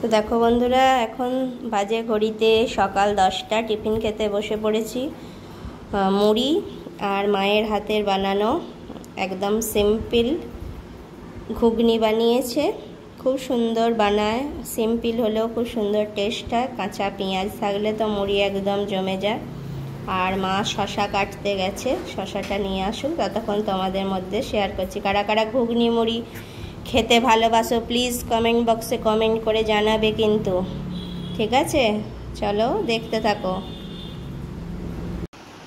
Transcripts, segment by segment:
তো দেখো বন্ধুরা, এখন বাজে ঘড়িতে সকাল 10টা। টিফিন খেতে বসে পড়েছি। মুড়ি আর মায়ের হাতের বানানো একদম সিম্পল ঘুগনি বানিয়েছে। খুব সুন্দর বানায়, সিম্পল হলেও খুব সুন্দর টেস্ট হয়। কাঁচা পেঁয়াজ থাকলে তো মুড়ি একদম জমে যায়। আর মা শশা কাটতে গেছে, শশাটা নিয়ে আসুক, ততক্ষণ তোমাদের মধ্যে শেয়ার করছি। কারা কারা ঘুগনি মুড়ি খেতে ভালোবাসো প্লিজ কমেন্ট বক্সে কমেন্ট করে জানাবে কিন্তু, ঠিক আছে? চলো দেখতে থাকো।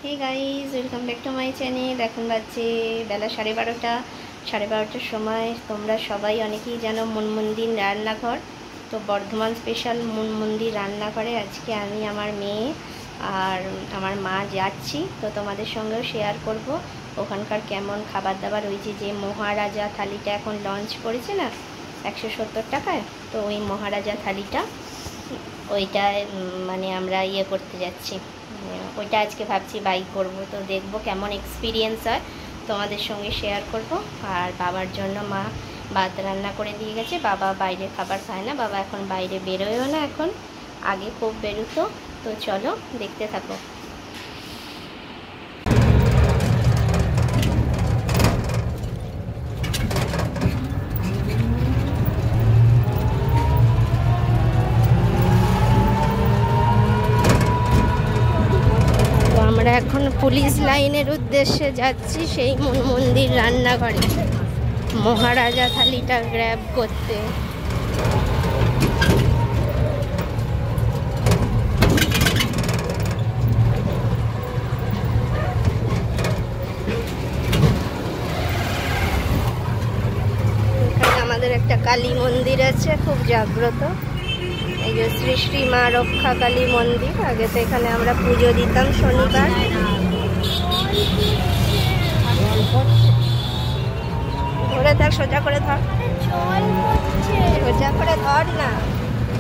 Hey guys, welcome back to my channel. এখন বাজছে বেলা 12:30। 12:30টার সময় তোমরা সবাই অনেকেই জানো মনমন্দির রান্নাঘর। তো বর্ধমান স্পেশাল মনমন্দির রান্নাঘরে আজকে আমি, আমার মেয়ে আর আমার মা যাচ্ছি। তো তোমাদের সঙ্গেও শেয়ার করব ওখানকার কেমন খাবার দাবার। ওই যে মহারাজা থালিটা এখন লঞ্চ করেছে না 170 টাকায়, তো ওই মহারাজা থালিটা ওইটা মানে আমরা করতে যাচ্ছি। ওইটা আজকে ভাবছি বাই করব। তো দেখব কেমন এক্সপিরিয়েন্স হয়, তোমাদের সঙ্গে শেয়ার করব। আর বাবার জন্য মা ভাত রান্না করে দিয়ে গেছে। বাবা বাইরে খাবার খায় না, বাবা এখন বাইরে বেরোয়ও না, এখন আগে খুব বেরোতো। তো চলো দেখতে থাকো। আমরা এখন পুলিশ লাইনের উদ্দেশ্যে যাচ্ছি, সেই মন্দির রান্নাঘরে মহারাজা থালিটা গ্র্যাব করতে। এখানে আমাদের একটা কালী মন্দির আছে, খুব জাগ্রত। এই যে শ্রী শ্রী মা রক্ষা কালী মন্দির। আগে তো এখানে আমরা পুজো দিতাম শনিবার। ধরে থাক, সোজা করে ধর, সোজা করে ধর না,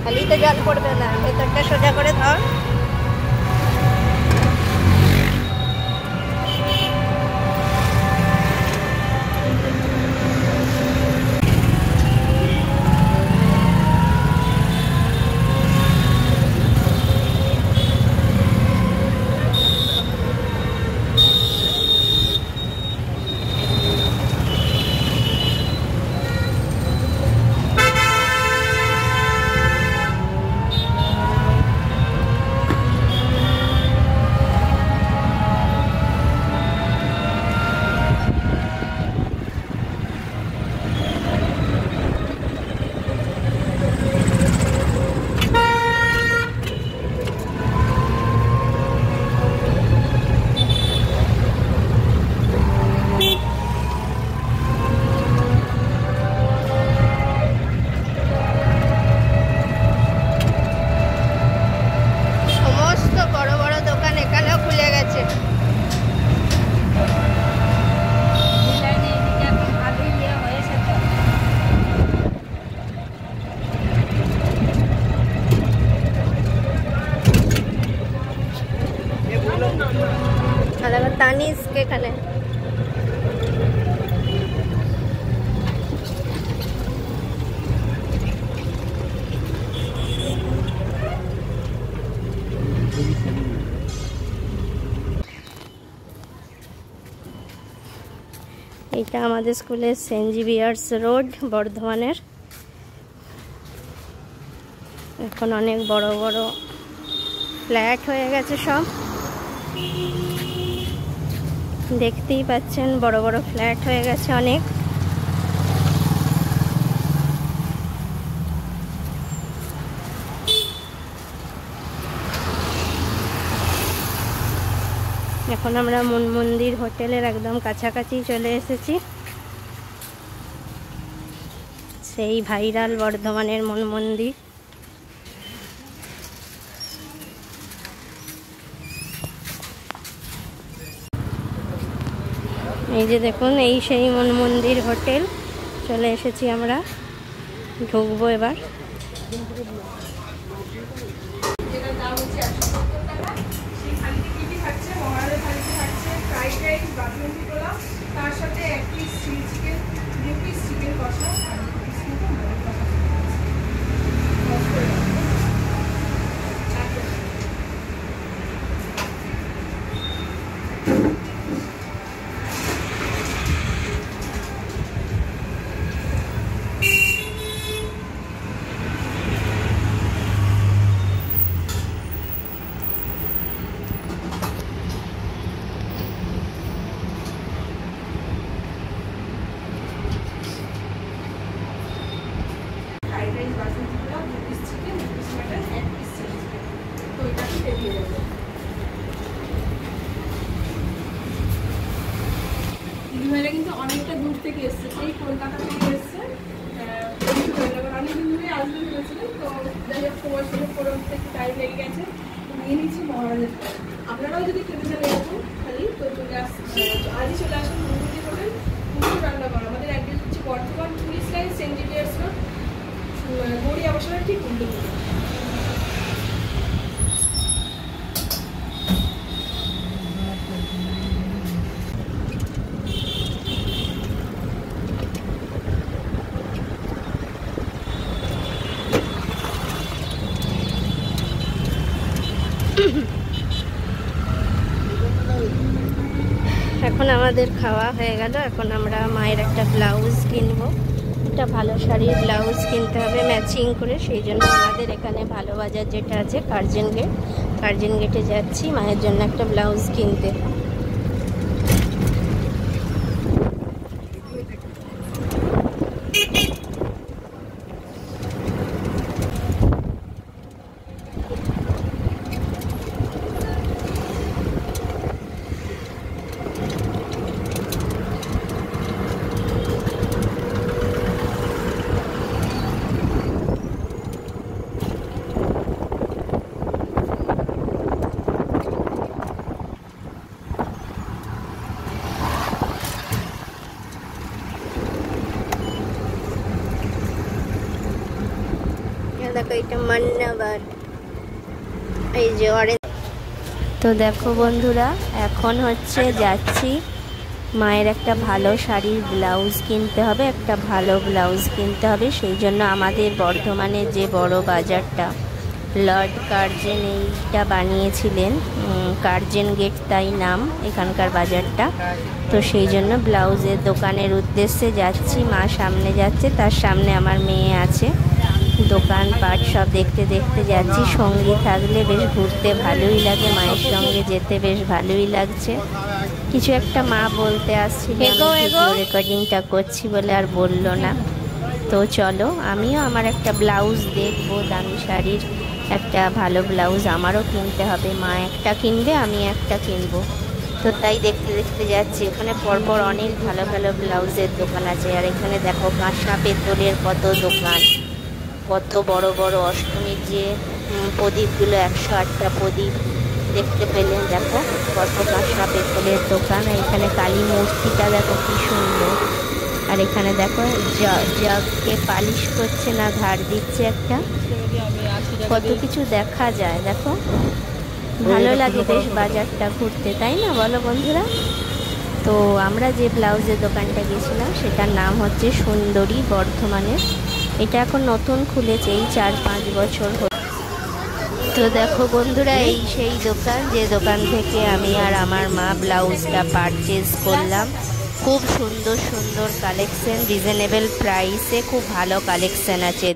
খালি তো জল পড়বে না, ভেতরটা সোজা করে ধর। তানিস্ক এখানে এটা আমাদের স্কুলের সেন্ট জেভিয়ার্স রোড বর্ধমানের। এখন অনেক বড় বড় ফ্ল্যাট হয়ে গেছে সব, দেখতেই পাচ্ছেন বড় বড় ফ্ল্যাট হয়ে গেছে অনেক। এখন আমরা মন্দির হোটেলের একদম কাছাকাছি চলে এসেছি। সেই ভাইরাল বর্ধমানের মন্দির। এই যে দেখুন, এই সেই মন্দির হোটেল চলে এসেছি আমরা, ঢুকবো এবার। তার সাথে এক piece chilli chicken, 2 piece chicken কষা আর 2 পিস মতো দিয়ে যাবে। দিদিভাইরা কিন্তু অনেকটা দূর থেকে এসছে, সেই কলকাতা থেকে এসছে। অনেকদিন ধরে আসবে ভেবেছিলেন, তো যাই হোক সময় সুযোগ করে উঠতে একটু টাইম লেগে গেছে, নিয়ে নিচ্ছি মহারাজের। আপনারাও যদি খেতে চান এরকম খালি তো চলে আজই চলে আসুন মুন্ডুরি হোটেল, মুন্ডুরি রান্নাঘর। আমাদের অ্যাড্রেস হচ্ছে Bardhaman police line, Saint Xavier's road, Gauri আবাসনের ঠিক উল্টো দিকে। এখন আমাদের খাওয়া হয়ে গেল। এখন আমরা মায়ের একটা ব্লাউজ কিনবো, একটা ভালো শাড়ির ব্লাউজ কিনতে হবে ম্যাচিং করে। সেই জন্য আমাদের এখানে ভালো বাজার যেটা আছে কার্জন গেটে যাচ্ছি মায়ের জন্য একটা ব্লাউজ কিনতে। দেখো এটা মান্নাবার, এই যে অরেঞ্জ। তো দেখো বন্ধুরা, এখন হচ্ছে যাচ্ছি মায়ের একটা ভালো শাড়ির ব্লাউজ কিনতে হবে, একটা ভালো ব্লাউজ কিনতে হবে। সেই জন্য আমাদের বর্ধমানে যে বড় বাজারটা লর্ড কার্জন এইটা বানিয়েছিলেন, কার্জন গেট তাই নাম এখানকার বাজারটা। তো সেই জন্য ব্লাউজের দোকানের উদ্দেশ্যে যাচ্ছি। মা সামনে যাচ্ছে, তার সামনে আমার মেয়ে আছে। দোকানপাট সব দেখতে দেখতে যাচ্ছি। সঙ্গী থাকলে বেশ ঘুরতে ভালোই লাগে, মায়ের সঙ্গে যেতে বেশ ভালোই লাগছে। কিছু একটা মা বলতে আসছিল, রেকর্ডিংটা করছি বলে আর বললো না। তো চলো, আমিও আমার একটা ব্লাউজ দেখবো, দামি শাড়ির একটা ভালো ব্লাউজ আমারও কিনতে হবে। মা একটা কিনবে, আমি একটা কিনবো। তো তাই দেখতে দেখতে যাচ্ছি। এখানে পরপর অনেক ভালো ভালো ব্লাউজের দোকান আছে। আর এখানে দেখো কাঁসা পেতলের কত দোকান, কত বড় বড় অষ্টমীর যে প্রদীপগুলো, 108টা প্রদীপ দেখতে পেলেন। দেখো কত কাঁসা পেতলের দোকান। এখানে কালী মূর্তিটা দেখো কি সুন্দর। আর এখানে দেখো জগকে পালিশ করছে না, ধার দিচ্ছে একটা। কত কিছু দেখা যায়, দেখো ভালো লাগে বেশ বাজারটা ঘুরতে, তাই না বলো বন্ধুরা? তো আমরা যে ব্লাউজের দোকানটা গেছিলাম সেটার নাম হচ্ছে সুন্দরী, বর্ধমানের। এটা এখন নতুন খুলেছে, এই 4-5 বছর হল। তো দেখো বন্ধুরা, এই সেই দোকান যে দোকান থেকে আমি আর আমার মা ব্লাউজটা পারচেজ করলাম। খুব সুন্দর সুন্দর কালেকশন, রিজনেবল প্রাইসে খুব ভালো কালেকশন আছে।